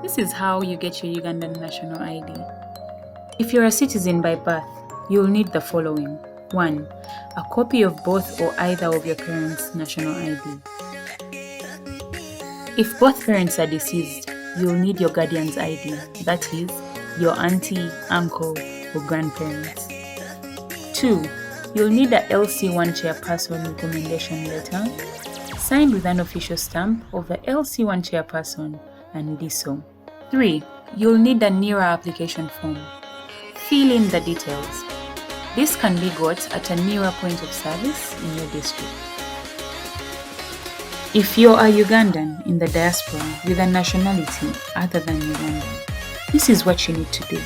This is how you get your Ugandan National ID. If you're a citizen by birth, you'll need the following. 1. A copy of both or either of your parents' national ID. If both parents are deceased, you'll need your guardian's ID, that is, your auntie, uncle, or grandparents. 2. You'll need a LC1 chairperson recommendation letter, signed with an official stamp of the LC1 chairperson and DISO. 3. You'll need a NERA application form. Fill in the details. This can be got at a NERA point of service in your district. If you're a Ugandan in the diaspora with a nationality other than Ugandan, this is what you need to do.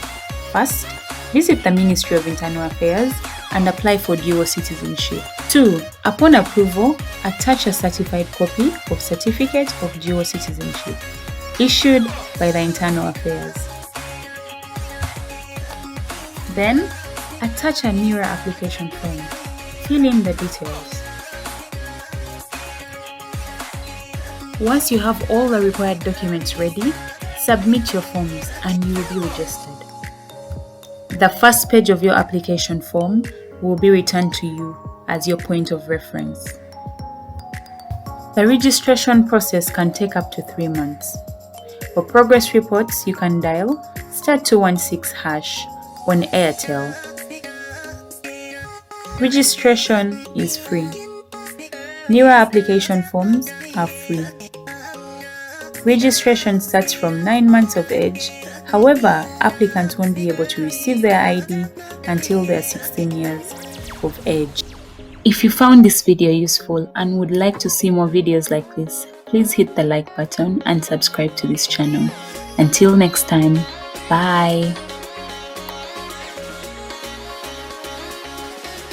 First, visit the Ministry of Internal Affairs and apply for dual citizenship. 2. Upon approval, attach a certified copy of Certificate of Dual Citizenship issued by the Internal Affairs. Then, attach a NERA application form. Fill in the details. Once you have all the required documents ready, submit your forms and you will be registered. The first page of your application form will be returned to you as your point of reference. The registration process can take up to 3 months. For progress reports, you can dial *216# on Airtel. Registration is free. NERA application forms are free. Registration starts from 9 months of age. However, applicants won't be able to receive their ID until they're 16 years of age. If you found this video useful and would like to see more videos like this, please hit the like button and subscribe to this channel. Until next time, bye!